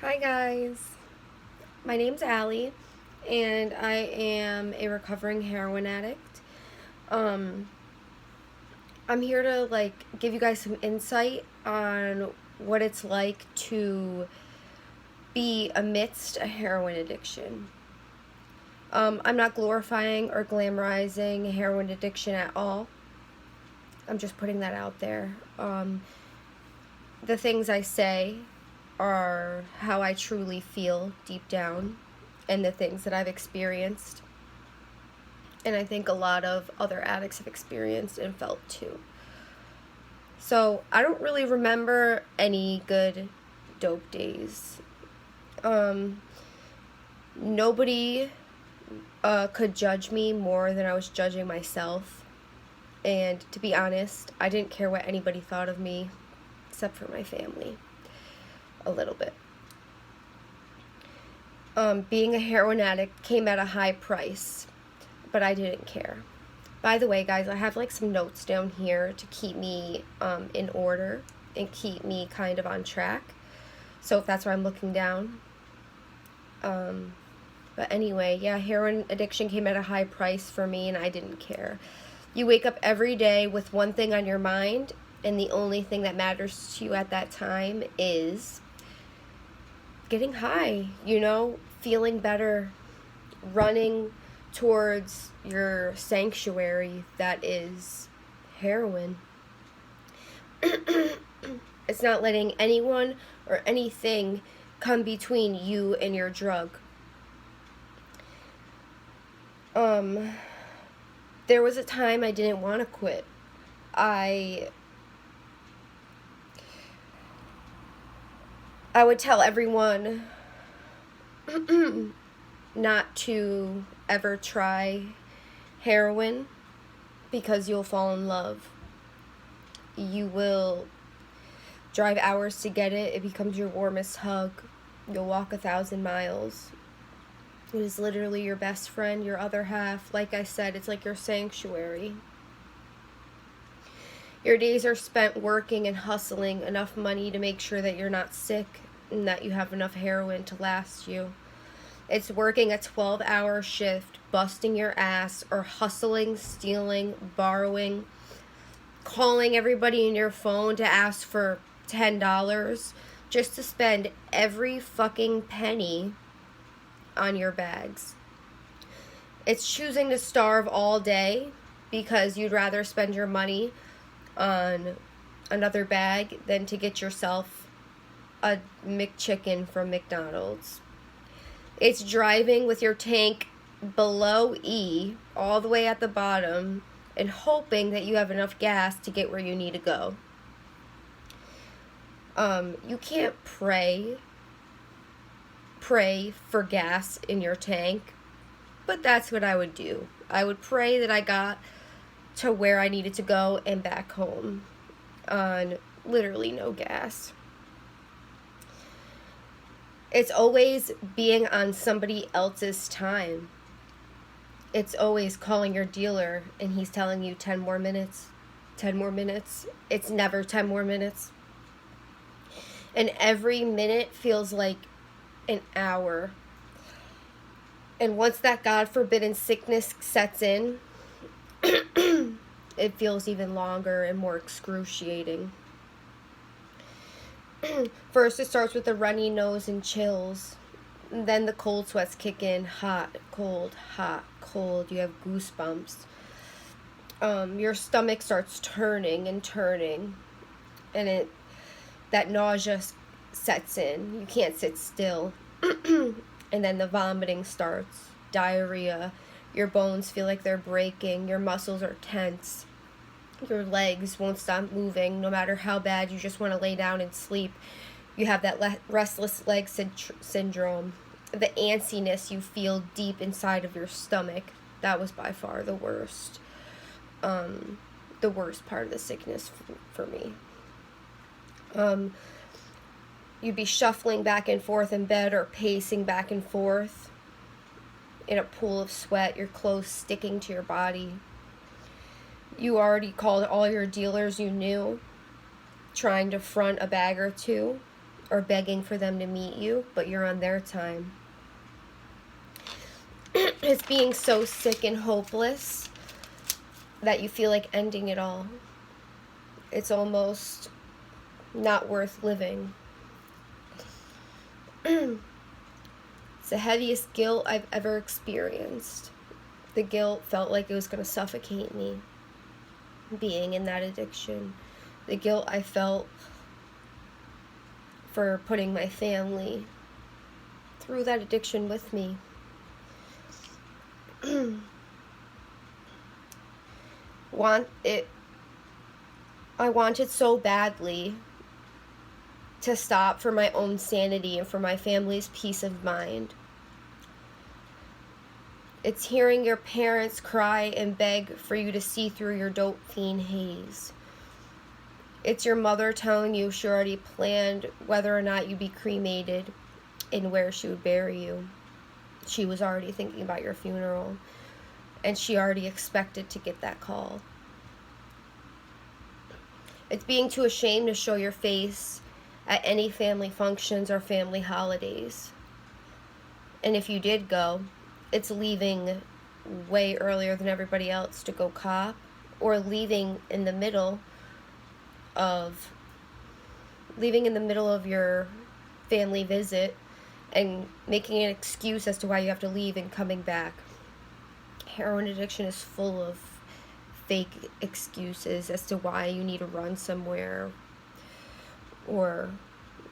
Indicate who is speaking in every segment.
Speaker 1: Hi guys, my name's Allie and I am a recovering heroin addict. Um, I'm here to give you guys some insight on what it's like to be amidst a heroin addiction. I'm not glorifying or glamorizing heroin addiction at all. I'm just putting that out there. The things I say are how I truly feel deep down and the things that I've experienced. And I think a lot of other addicts have experienced and felt too. So I don't really remember any good dope days. Nobody could judge me more than I was judging myself. And to be honest, I didn't care what anybody thought of me except for my family. A little bit. Being a heroin addict came at a high price, but I didn't care. By the way, guys, I have some notes down here to keep me in order and keep me kind of on track. So if that's where I'm looking down. But anyway, yeah, heroin addiction came at a high price for me and I didn't care. You wake up every day with one thing on your mind, and the only thing that matters to you at that time is getting high, feeling better, running towards your sanctuary that is heroin. It's not letting anyone or anything come between you and your drug. There was a time I didn't want to quit. I would tell everyone not to ever try heroin because you'll fall in love. You will drive hours to get it. It becomes your warmest hug. You'll walk 1,000 miles. It is literally your best friend, your other half. Like I said, it's like your sanctuary. Your days are spent working and hustling enough money to make sure that you're not sick and that you have enough heroin to last you. It's working a 12-hour shift, busting your ass, or hustling, stealing, borrowing, calling everybody in your phone to ask for $10 just to spend every fucking penny on your bags. It's choosing to starve all day because you'd rather spend your money on another bag than to get yourself a McChicken from McDonald's. It's driving with your tank below E, all the way at the bottom, and hoping that you have enough gas to get where you need to go. You can't pray for gas in your tank, but that's what I would do. I would pray that I got to where I needed to go and back home on literally no gas. It's always being on somebody else's time. It's always calling your dealer and he's telling you 10 more minutes, 10 more minutes. It's never 10 more minutes. And every minute feels like an hour. And once that God forbidden sickness sets in, it feels even longer and more excruciating. First, it starts with a runny nose and chills. And then the cold sweats kick in. Hot, cold, hot, cold. You have goosebumps. Your stomach starts turning and turning. And that nausea sets in. You can't sit still. And then the vomiting starts. Diarrhea. Your bones feel like they're breaking. Your muscles are tense. Your legs won't stop moving no matter how bad you just want to lay down and sleep. You have that restless leg syndrome. The antsiness you feel deep inside of your stomach. That was by far the worst. The worst part of the sickness for me. You'd be shuffling back and forth in bed or pacing back and forth in a pool of sweat, your clothes sticking to your body. You already called all your dealers you knew, trying to front a bag or two, or begging for them to meet you, but you're on their time. It's being so sick and hopeless that you feel like ending it all. It's almost not worth living. It's the heaviest guilt I've ever experienced. The guilt felt like it was going to suffocate me, being in that addiction. The guilt I felt for putting my family through that addiction with me. I wanted so badly to stop for my own sanity and for my family's peace of mind. It's hearing your parents cry and beg for you to see through your dope fiend haze. It's your mother telling you she already planned whether or not you'd be cremated and where she would bury you. She was already thinking about your funeral, and she already expected to get that call. It's being too ashamed to show your face at any family functions or family holidays. And if you did go, it's leaving way earlier than everybody else to go cop, or leaving in the middle of your family visit and making an excuse as to why you have to leave and coming back. Heroin addiction is full of fake excuses as to why you need to run somewhere or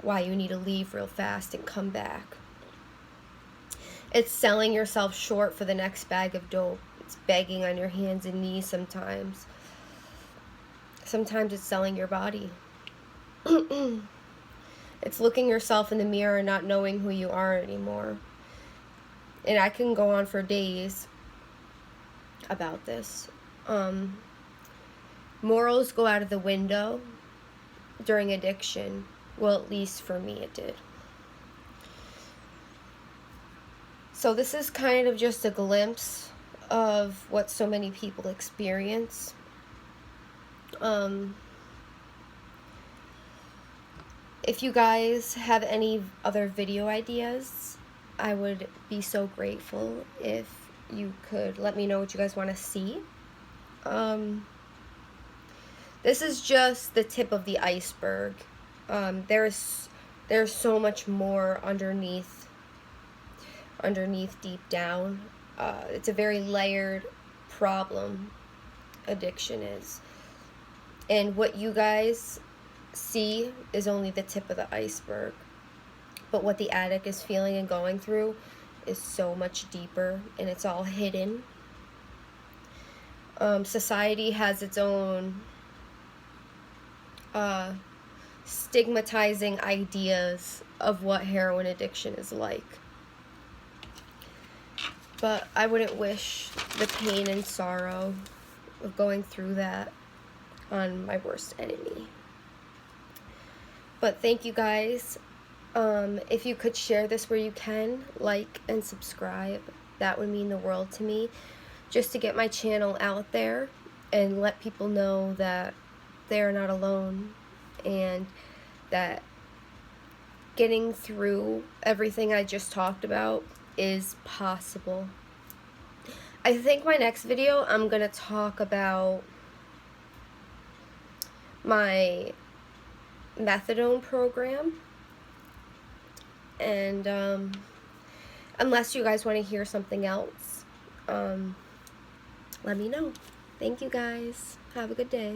Speaker 1: why you need to leave real fast and come back. It's selling yourself short for the next bag of dope. It's begging on your hands and knees sometimes. Sometimes it's selling your body. It's looking yourself in the mirror and not knowing who you are anymore. And I can go on for days about this. Morals go out of the window during addiction. Well, at least for me it did. So this is kind of just a glimpse of what so many people experience. If you guys have any other video ideas, I would be so grateful if you could let me know what you guys want to see. This is just the tip of the iceberg. There's so much more underneath deep down. It's a very layered problem, addiction is. And what you guys see is only the tip of the iceberg. But what the addict is feeling and going through is so much deeper, and it's all hidden. Society has its own stigmatizing ideas of what heroin addiction is like. But I wouldn't wish the pain and sorrow of going through that on my worst enemy. But thank you guys. If you could share this where you can, like and subscribe, that would mean the world to me, just to get my channel out there and let people know that they are not alone and that getting through everything I just talked about is possible. I think my next video I'm going to talk about my methadone program, and unless you guys want to hear something else, let me know. Thank you guys. Have a good day.